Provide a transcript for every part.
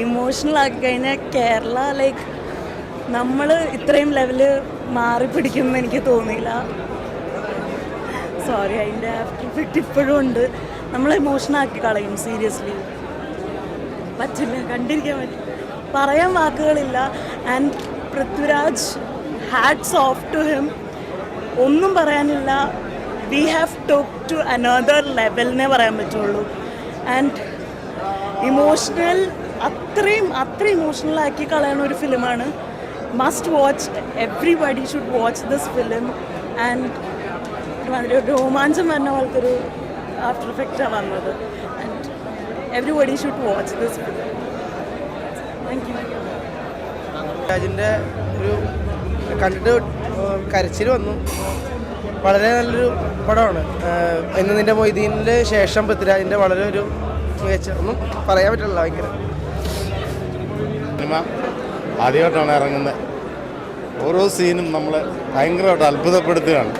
Emotional ആക്കി കഴിഞ്ഞാൽ Kerala like നമ്മൾ ഇത്രയും ലെവല് മാറി പിടിക്കുമെന്ന് എനിക്ക് തോന്നിയില്ല. സോറി, അതിൻ്റെ ആഫ്റ്റർ ഇഫക്റ്റ് ഇപ്പോഴും ഉണ്ട്. നമ്മൾ ഇമോഷണൽ ആക്കി കളയും. സീരിയസ്ലി പറ്റില്ല, കണ്ടിരിക്കാൻ പറ്റില്ല, പറയാൻ വാക്കുകളില്ല. And Prithviraj, hats off to him. ഒന്നും പറയാനില്ല. We have talk to another ലെവലിനെ പറയാൻ പറ്റുള്ളൂ. ആൻഡ് ഇമോഷണൽ, അത്രയും ഇമോഷണലാക്കി കളയുന്ന ഒരു ഫിലിമാണ്. Must watch, everybody should watch this film. And രോമാഞ്ചം വരുന്ന പോലത്തെ ഒരു ആഫ്റ്റർ ഇഫക്റ്റാണ് വന്നത്. And everybody should watch this film. Thank you. രാജിൻ്റെ ഒരു കണ്ടിട്ട് കരച്ചിൽ വന്നു. വളരെ നല്ലൊരു പടമാണ്. ഇന്ന് നിൻ്റെ മൊയ്തീനിൻ്റെ ശേഷം പൃഥ്വിരാജിൻ്റെ വളരെ ഒരു മികച്ച, ഒന്നും പറയാൻ പറ്റില്ല. ഭയങ്കര സിനിമ ആദ്യമായിട്ടാണ് ഇറങ്ങുന്നത്. ഓരോ സീനും നമ്മളെ ഭയങ്കരമായിട്ട് അത്ഭുതപ്പെടുത്തുകയാണ്,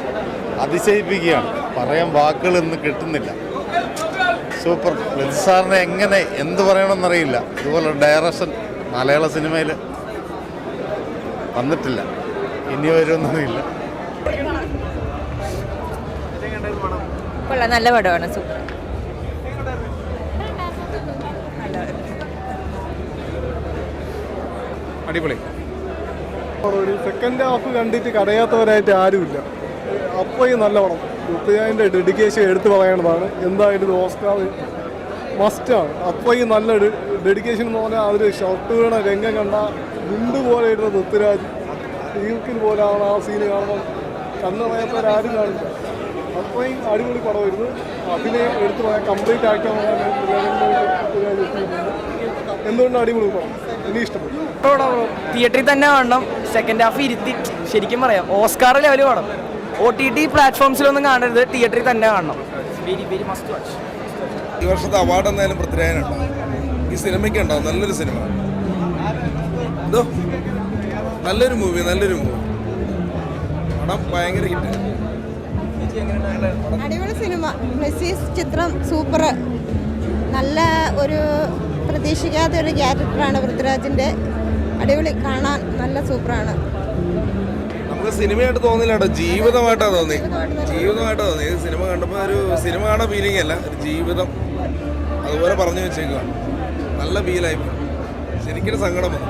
അതിശയിപ്പിക്കുകയാണ്. പറയാൻ വാക്കുകളൊന്നും കിട്ടുന്നില്ല. സൂപ്പർ. സാറിനെ എങ്ങനെ എന്ത് പറയണമെന്നറിയില്ല. ഇതുപോലെ ഡയറക്ഷൻ മലയാള സിനിമയിൽ വന്നിട്ടില്ല, ഇനി വരുമെന്നറിയില്ല. കൊള്ളാം, നല്ല പടമാണ്. സൂപ്പർ. അടിപൊളി. ഒരു സെക്കൻഡ് ഹാഫ് കണ്ടിട്ട് കരയാത്തവരായിട്ട് ആരുമില്ല. അപ്പോൾ ഈ നല്ല പടം. പൃഥ്വിരാജിൻ്റെ ഡെഡിക്കേഷൻ എടുത്തു പറയേണ്ടതാണ്. എന്തായാലും ഇത് ഓസ്കാർ മസ്റ്റാണ്. അപ്പോൾ ഈ നല്ല ഡെഡിക്കേഷൻ എന്ന് പറഞ്ഞാൽ അവർ ഷർട്ട് വീണ രംഗം കണ്ട ഗുണ്ട് പോലെ ഇരുന്ന പൃഥ്വിരാജ് ഈർക്കിൽ പോലെയാണ് ആ സീന് കാണുമ്പോൾ. കണ്ണറിയാത്തവരാരും കാണില്ല. അത്രയും അടിപൊളി പടമായിരുന്നു. അതിനെ എടുത്തു പറയാൻ കംപ്ലീറ്റ് ആക്കാൻ എന്തുകൊണ്ടും അടിപൊളി പടം. എനിക്ക് ഇഷ്ടപ്പെട്ടു. തിയേറ്ററിൽ തന്നെ കാണണം. സെക്കൻഡ് ഹാഫ് ഇരുത്തി ശരിക്കും പറയാം ഓസ്കാർ ലെവൽ പടം. OTT പ്ലാറ്റ്ഫോംസിലൊന്നും കാണരുത്, തിയേറ്ററിൽ തന്നെ കാണണം. Very very must watch. ഈ വർഷത്തെ അവാർഡ് എന്തായാലും പൃഥ്വിരാജിനുണ്ടാവും. ഈ സിനിമയ്ക്ക് ഉണ്ടാവും. നല്ലൊരു സിനിമ, എന്തോ നല്ലൊരു മൂവി പടം ഭയങ്കര ഹിറ്റ്. അടിപൊളി സിനിമ. മെസ്സീസ് ചിത്രം സൂപ്പർ. നല്ല ഒരു പ്രതീക്ഷിക്കാത്ത ഒരു ക്യാരക്ടറാണ് പൃഥ്വിരാജിൻ്റെ. അടിപൊളി, കാണാൻ നല്ല സൂപ്പറാണ്. നമുക്ക് സിനിമയായിട്ട് തോന്നില്ല കേട്ടോ, ജീവിതമായിട്ടാണ് തോന്നി. ഈ സിനിമ കണ്ടപ്പോൾ ഒരു സിനിമ കാണാൻ ഫീലിംഗ് അല്ല, ഒരു ജീവിതം അതുപോലെ പറഞ്ഞു വെച്ചേക്കുക. നല്ല ഫീലായി. ശരിക്കും സങ്കടം വന്നു.